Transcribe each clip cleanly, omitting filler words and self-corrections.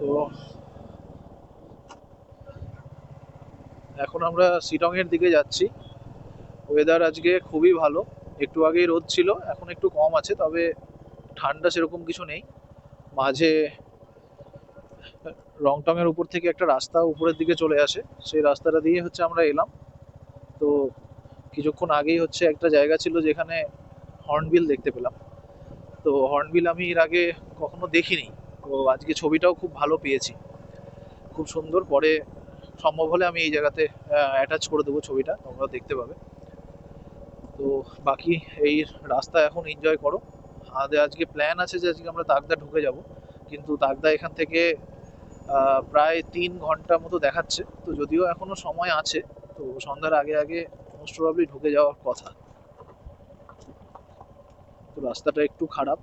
তো এখন আমরা শিলং এর দিকে যাচ্ছি। ওয়েদার আজকে খুবই ভালো। একটু আগেই রোদ ছিল, এখন একটু কম আছে, তবে ঠান্ডা সেরকম কিছু নেই। মাঝে রংটং এর উপর থেকে একটা রাস্তা উপরের দিকে চলে আসে, সেই রাস্তাটা দিয়ে হচ্ছে আমরা এলাম। তো কিছুক্ষণ আগেই হচ্ছে একটা জায়গা ছিল যেখানে হর্নবিল দেখতে পেলাম। তো হর্নবিল আমি এর আগে কখনো দেখিনি। তো আজকে ছবিটাও খুব ভালো পেয়েছি, খুব সুন্দর। পরে সম্ভব হলে আমি এই জায়গাতে অ্যাটাচ করে দেবো ছবিটা, তোমরা দেখতে পাবে। তো বাকি এই রাস্তা এখন এনজয় করো। আমাদের আজকে প্ল্যান আছে যে আজকে আমরা তাকদা ঢুকে যাব, কিন্তু তাকদা এখান থেকে প্রায় 3 ঘন্টা মতো দেখাচ্ছে। তো যদিও এখনো সময় আছে, তো সন্ধ্যার আগে আগে মোস্ট প্রবাবলি ঢুকে যাওয়ার কথা। তো রাস্তাটা একটু খারাপ।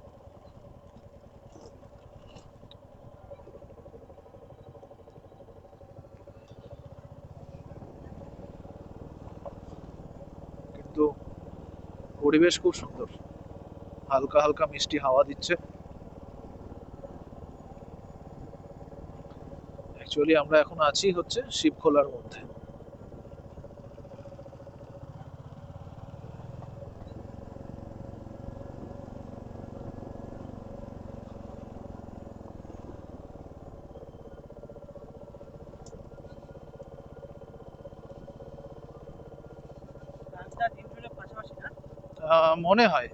কিন্তু পরিবেশ খুব সুন্দর, হালকা হালকা মিষ্টি হাওয়া দিচ্ছে। অ্যাকচুয়ালি আমরা এখন আছি হচ্ছে শিবখোলার মধ্যে। মনে হয়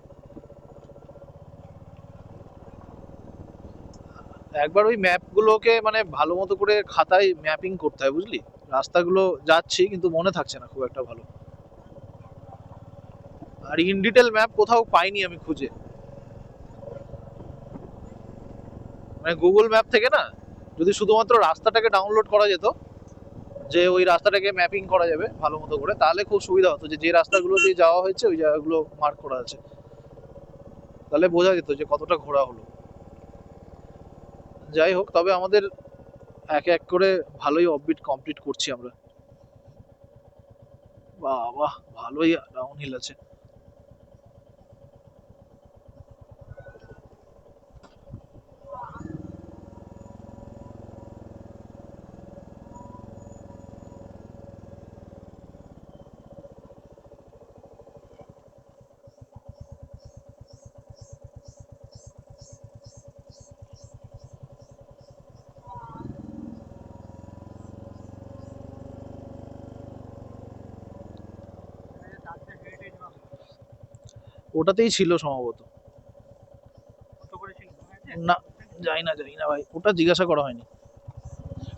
একবার ওই ম্যাপগুলোকে মানে ভালো মতো করে খাতায় ম্যাপিং করতে হয়, বুঝলি। রাস্তাগুলো যাচ্ছি কিন্তু মনে থাকছে না খুব একটা ভালো। আর ইন ডিটেল ম্যাপ কোথাও পাইনি আমি খুঁজে, মানে গুগল ম্যাপ থেকে না। যদি শুধুমাত্র রাস্তাটাকে ডাউনলোড করা যেত, যে ওই রাস্তাটাকে ম্যাপিং করা যাবে ভালো মতো করে, তাহলে খুব সুবিধা হতো। যে যে রাস্তাগুলো দিয়ে যাওয়া হয়েছে ওই জায়গাগুলো মার্ক করা আছে, তাহলে বোঝা যেত যে কতটা ঘোরা হলো। যাই হোক, তবে আমাদের এক এক করে ভালোই অফবিট কমপ্লিট করছি আমরা। বাহ বাহ, ভালোই ডাউন হিল আছে। ওটাতেই ছিল সম্ভবত। না, যাই না ভাই, ওটা জিজ্ঞাসা করা হয়নি।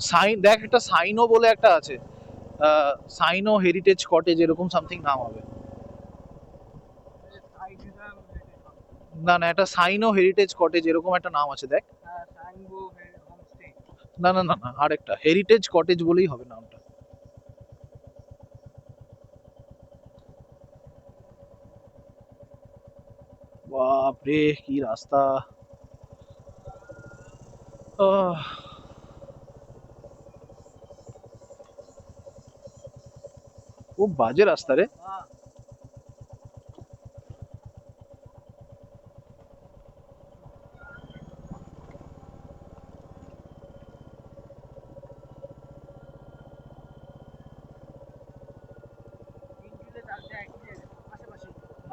সাইন দেখ, একটা সাইনো বলে একটা আছে, সাইনো হেরিটেজ কটেজ এরকম সামথিং নাম হবে। না না, একটা সাইনো হেরিটেজ কটেজ এরকম একটা নাম আছে দেখ। না না না না, আরেকটা হেরিটেজ কটেজ বলেই হবে নামটা। বাপ রে, কি রাস্তা! আহ, খুব বাজে রাস্তা রে।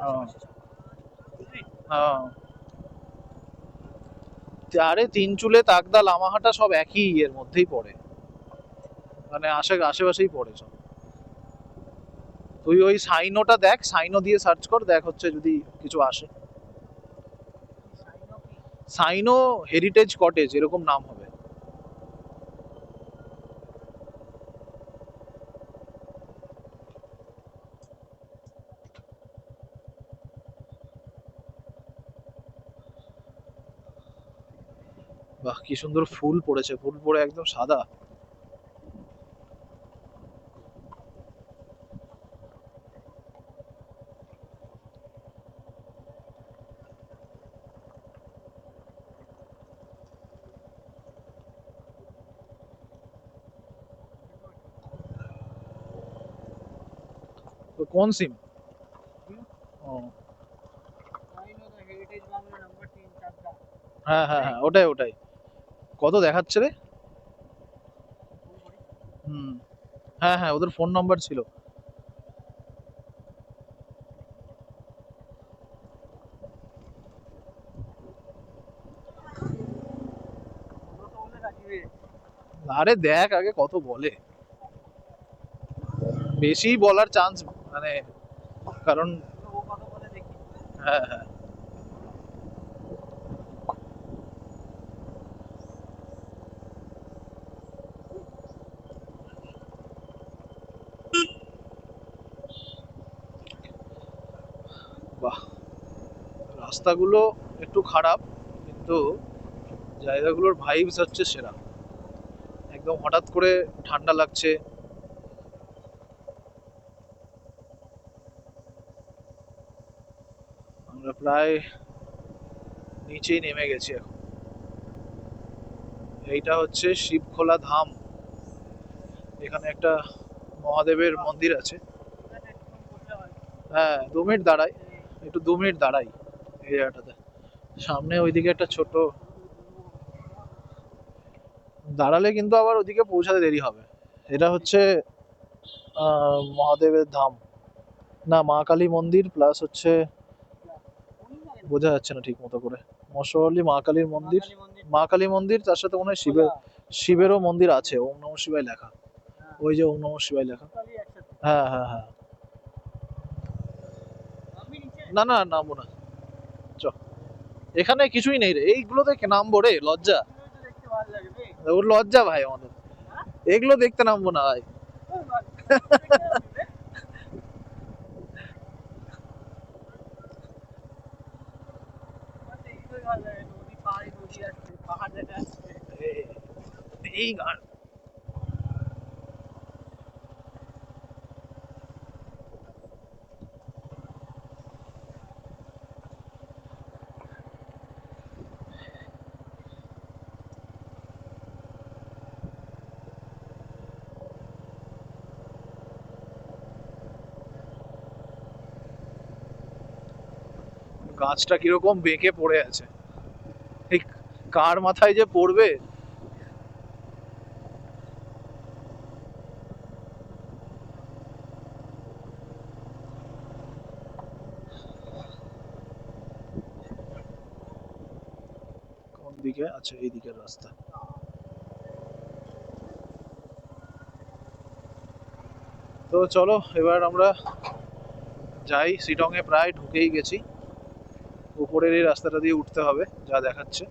আহ, আহ। আরে তিনচুলে, তাকদা, লামাহাটা সব একই এর মধ্যেই পড়ে, মানে আশেপাশেই পড়ে সব। তুই ওই সাইনোটা দেখ, সাইনো দিয়ে সার্চ কর, দেখ হচ্ছে যদি কিছু আসে। সাইনো হেরিটেজ কটেজ এরকম নাম হবে। বাহ, কি সুন্দর ফুল পড়েছে, ফুল পড়ে একদম সাদা। তো কোন সিম? ও, হ্যাঁ হ্যাঁ হ্যাঁ, ওটাই ওটাই। কত দেখাচ্ছে রে? হ্যাঁ হ্যাঁ, ওদের ফোন নাম্বার ছিল। আরে দেখ আগে কত বলে, বেশি বলার চান্স মানে, কারণ হ্যাঁ হ্যাঁ। বাহ, রাস্তাগুলো একটু খারাপ, কিন্তু জায়গাগুলোর ভাইবস হচ্ছে সেরা। একদম হঠাৎ করে ঠান্ডা লাগছে। আমরা প্রায় নিচেই নেমে গেছি এখন। এইটা হচ্ছে শিবখোলা ধাম। এখানে একটা মহাদেবের মন্দির আছে। হ্যাঁ 2 মিনিট দাঁড়াই, একটু 2 মিনিট দাঁড়াই এই জায়গাটাতে। সামনে ওইদিকে একটা ছোট, দাঁড়ালে কিন্তু আবার ওদিকে পৌঁছাতে দেরি হবে। এটা হচ্ছে মহাদেবের ধাম, না মা কালী মন্দির প্লাস হচ্ছে, বোঝা যাচ্ছে না ঠিক মতো করে। মশওয়ালি মা কালীর মন্দির, মা কালী মন্দির, তার সাথে মনে হয় শিবেরও মন্দির আছে, ওম নমঃ শিবায় লেখা। ওই যে ওম নমঃ শিবায় লেখা। হ্যাঁ হ্যাঁ হ্যাঁ। না না নামবো না, চ। এখানে কিছুই নেই রে, এইগুলো দেখে নামবো রে, লজ্জা। ওর লজ্জা ভাই আমাদের, এগুলো দেখতে নামবো না ভাই। এই গান, গাছটা কিরকম বেঁকে পড়ে আছে, এই কার মাথায় যে পড়বে। কোন দিকে? আচ্ছা এই দিকের রাস্তা। তো চলো এবার আমরা যাই, শিটং এ প্রায় ঢুকেই গেছি। উপরের এই রাস্তাটা দিয়ে উঠতে হবে যা দেখাচ্ছে।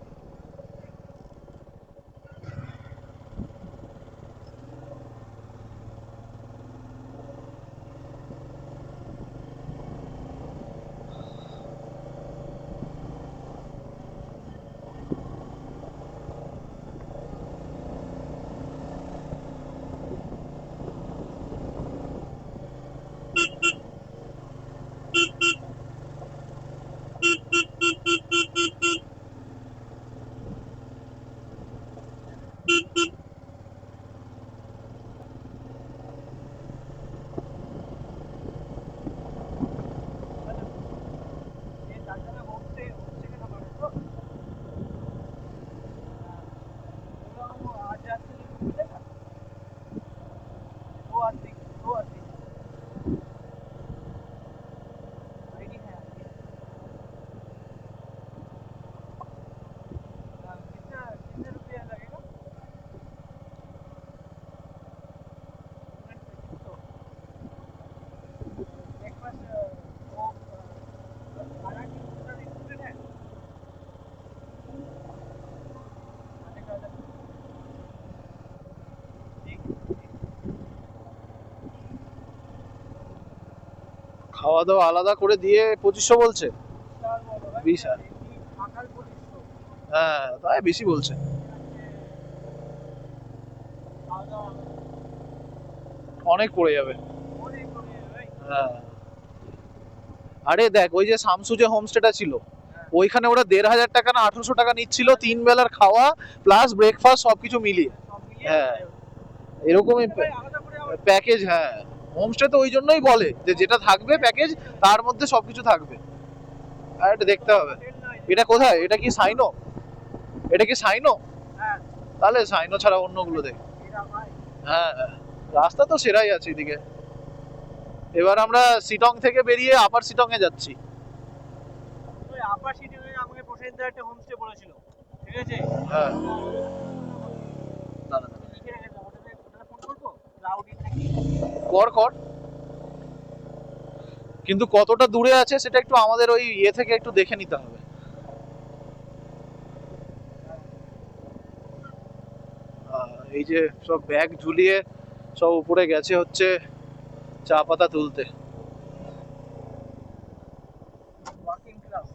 খাওয়া দাওয়া আলাদা করে দিয়ে 2500 বলছে। বিশাল, হ্যাঁ তাই বেশি বলছে। অনেক পড়ে যাবে। হ্যাঁ, আরে দেখ ওই যে শামসু যে হোমস্টেটা ছিল, ওইখানে ওরা 1500 টাকা না 1800 টাকা নিচ্ছিল 3 বেলার খাওয়া প্লাস ব্রেকফাস্ট সবকিছু মিলিয়ে। হ্যাঁ এরকমই প্যাকেজ, হ্যাঁ। হোমস্টে তো ওই জন্যই বলে যে যেটা থাকবে প্যাকেজ তার মধ্যে সবকিছু থাকবে। আর এটা দেখতে হবে, এটা কোথায়, এটা কি সাইনো? এটা কি সাইনো? তাহলে সাইনো ছাড়া অন্যগুলো দেখ। হ্যাঁ হ্যাঁ। রাস্তা তো সেরাই আছে এদিকে। এবার আমরা সিটং থেকে বেরিয়ে আপার সিটং এ যাচ্ছি। ওই আপার সিটি আমাকে প্রসেনদা একটা হোমস্টে বলেছিল, ঠিক আছে? হ্যাঁ, দাঁড়া, আমি লিখে রেখেছিলাম, ওটাতে ওটাতে ফোন করবো, ক্লাউডিং নাকি। কর কর। কিন্তু কতটা দূরে আছে সেটা একটু আমাদের ওই ইয়ে থেকে একটু দেখে নিতে হবে। এই যে সব ব্যাগ ঝুলিয়ে সব উপরে গেছে হচ্ছে চা পাতা তুলতে। ওয়াকিং ক্লাব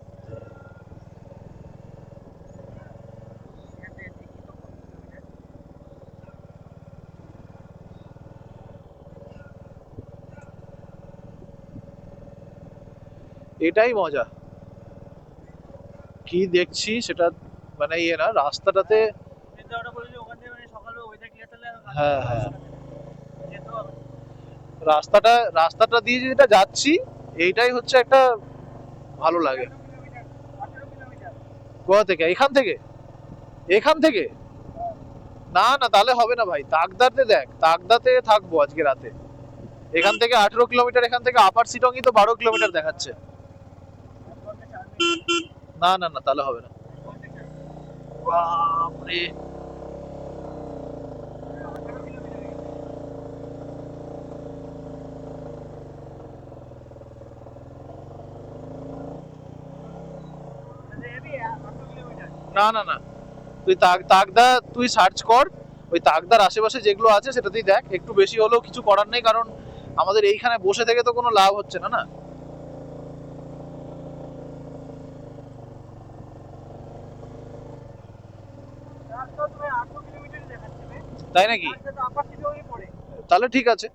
এখান থেকে দেখি তো কত কিলোমিটার। এটাই মজা, কি দেখছি সেটা মানে ইয়ে না রাস্তাটাতে। প্রসেনদা ওটা বলেছিল ওখান থেকে মানে সকালবেলা ওয়েদার ক্লিয়ার থাকলে আর ভালো হ্যাঁ, হবে, হ্যাঁ, যেতে হবে। রাস্তাটা দিয়ে যেটা যাচ্ছি এইটাই হচ্ছে একটা ভালো লাগে। 18 কিলোমিটার, 18 কিলোমিটার। কোথা থেকে? এখান থেকে? এখান থেকে না না, তাহলে হবে না ভাই। তাকদাতে দেখ, তাকদাতে থাকবো আজকে রাতে। এখান থেকে 18 কিলোমিটার, এখান থেকে আপার সিটংই তো 12 কিলোমিটার দেখাচ্ছে। 1 ঘন্টা 4 মিনিট। না না না, তাহলে হবে না। 1 ঘন্টা 4 মিনিট। বাপরে, 18 কিলোমিটার গেছে। তাহলে হেভি 8 কিলোমিটার। না না না, তুই তাকদা তুই সার্চ কর। ওই তাকদার আশেপাশে যেগুলো আছে সেটাতেই দেখ। একটু বেশি হলেও কিছু করার নেই, কারণ আমাদের এইখানে বসে থেকে তো কোনো লাভ হচ্ছে না। না, রাস্তা তো ভাই 18 কিলোমিটারই দেখাচ্ছে বে। তাই নাকি? রাস্তা তো আপার সিটি ওই পড়ে। তাহলে ঠিক আছে।